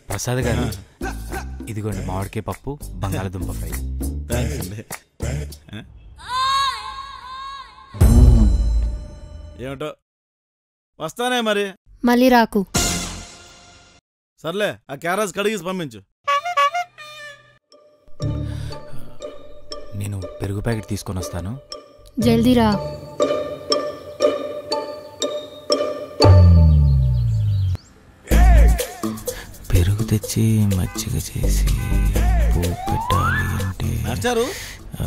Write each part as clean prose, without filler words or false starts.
ప్రసాద్ గారు, ఇదిగోండి మామిడికాయ పప్పు, బంగాళదుంప ఫ్రై. థ్యాంక్స్ అండి. ఏమిటో వస్తానే మరి. మళ్ళీ రాకు. సర్లే, ఆ క్యారేజ్ కడిగేసి పంపించు. నేను పెరుగు ప్యాకెట్ తీసుకొని వస్తాను. జల్దీ రా. పెరుగు తెచ్చి మజ్జిగ చేసి పెట్టాలి అంటే మాస్టారు,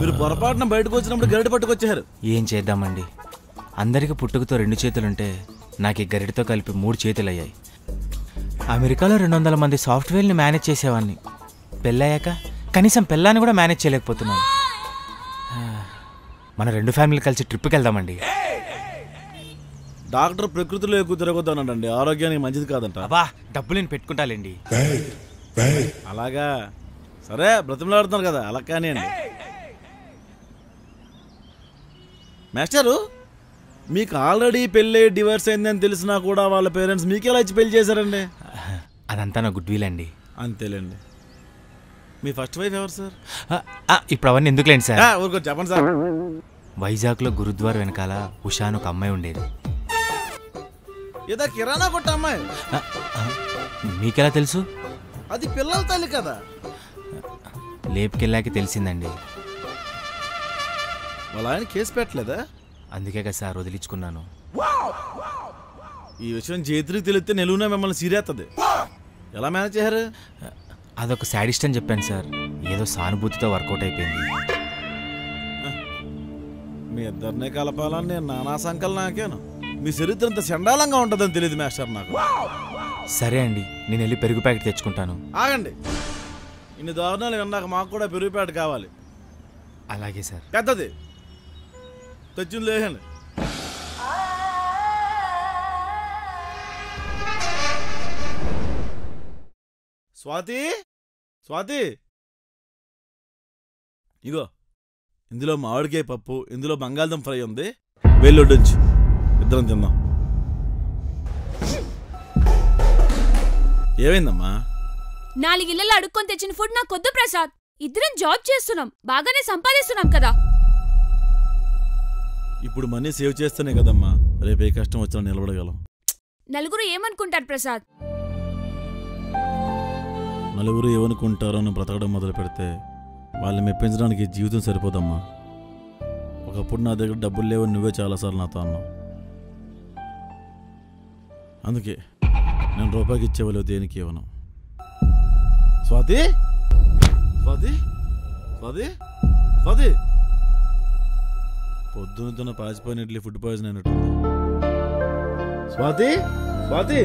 మీరు పొరపాటున బయటకు వచ్చినప్పుడు గరిటె పట్టుకొచ్చారు. ఏం చేద్దామండి, అందరికి పుట్టుకతో 2 చేతులుంటే నాకు ఈ గరిటతో కలిపి 3 చేతులు అయ్యాయి. అమెరికాలో 200 మంది సాఫ్ట్వేర్ని మేనేజ్ చేసేవాడిని. పెళ్ళయ్యాక కనీసం పెళ్ళాన్ని కూడా మేనేజ్ చేయలేకపోతున్నాను. మన 2 ఫ్యామిలీలు కలిసి ట్రిప్కి వెళ్దామండి. డాక్టర్ ప్రకృతిలో ఎక్కువ తిరగొద్దన్నాడండి, ఆరోగ్యానికి మంచిది కాదంట. అబ్బా, డబ్బులు నేను పెట్టుకుంటాలేండి. అలాగా, సరే బ్రతిమలాడుతున్నారు కదా, అలా కానీ అండి. మాస్టారు, మీకు ఆల్రెడీ పెళ్ళి డివర్స్ అయిందని తెలిసినా కూడా వాళ్ళ పేరెంట్స్ మీకు ఎలా ఇచ్చి పెళ్లి చేశారండి? అదంతా నా గుడ్ విల్ అండి. అంతేలేండి. మీ ఫస్ట్ వైఫ్ ఎవరు సార్? ఇప్పుడు అవన్నీ ఎందుకులేండి సార్. ఊరుకో చెప్పండి సార్. వైజాగ్లో గురుద్వార్ వెనకాల ఉషా అని ఒక అమ్మాయి ఉండేది. ఏదో కిరాణా కొట్ట అమ్మాయి. మీకెలా తెలుసు? అది పిల్లల తల్లి కదా. లేపుకెళ్ళాక తెలిసిందండి. వాళ్ళ ఆయన కేసు పెట్టలేదా? అందుకే కదా సార్ వదిలించుకున్నాను. ఈ విషయం చేతికి తెలిస్తే నెలవునా మిమ్మల్ని సీరేస్తుంది. ఎలా మేనేజ్ చేశారు? అదొక సాడిస్ట్ అని చెప్పాను సార్, ఏదో సానుభూతితో వర్కౌట్ అయిపోయింది. మీ ఇద్దరినే కలపాలని నేను నానా సంకల్ నాకేను. మీ చరిత్ర అంత చండాలంగా ఉంటుందని తెలియదు మాస్టర్ నాకు. సరే అండి, నేను వెళ్ళి పెరుగు ప్యాకెట్ తెచ్చుకుంటాను. ఆగండి, ఇన్ని దారుణాలు విన్నాక మాకు కూడా పెరుగు ప్యాకెట్ కావాలి. అలాగే సార్. పెద్దది తెచ్చింది లేదండి. స్వాతి, స్వాతి, ఇగో ఇందులో మామిడికాయ పప్పు, ఇందులో బంగాళదుంప ఫ్రై ఉంది, వెళ్ళొడ్డుంచు, ఇద్దరం తిందాం. ఏమైందమ్మా? 4 ఇళ్ళలో అడుక్కొని తెచ్చిన ఫుడ్ నాకొద్దు ప్రసాద్. ఇద్దరం జాబ్ చేస్తున్నాం, బాగానే సంపాదిస్తున్నాం కదా. ఇప్పుడు మనీ సేవ్ చేస్తేనే కదమ్మా రేపు ఏ కష్టం వచ్చినా నిలబడగలం. నలుగురు ఏమనుకుంటారు ప్రసాద్? నలుగురు ఏమనుకుంటారో అని బ్రతకడం మొదలు పెడితే వాళ్ళని మెప్పించడానికి జీవితం సరిపోదమ్మా. ఒకప్పుడు నా దగ్గర డబ్బులు లేవని నువ్వే చాలాసార్లు నాతో అన్నావు. అందుకే నేను రూపాయికి ఇచ్చేవాళ్ళు దేనికి ఇవ్వను. స్వాతి, స్వాతి, స్వాతి, స్వాతి, పొద్దునతో పాచిపోయిన ఇడ్లీ ఫుడ్ పాయిజన్ అయినట్టుంది. స్వాతి, స్వాతి.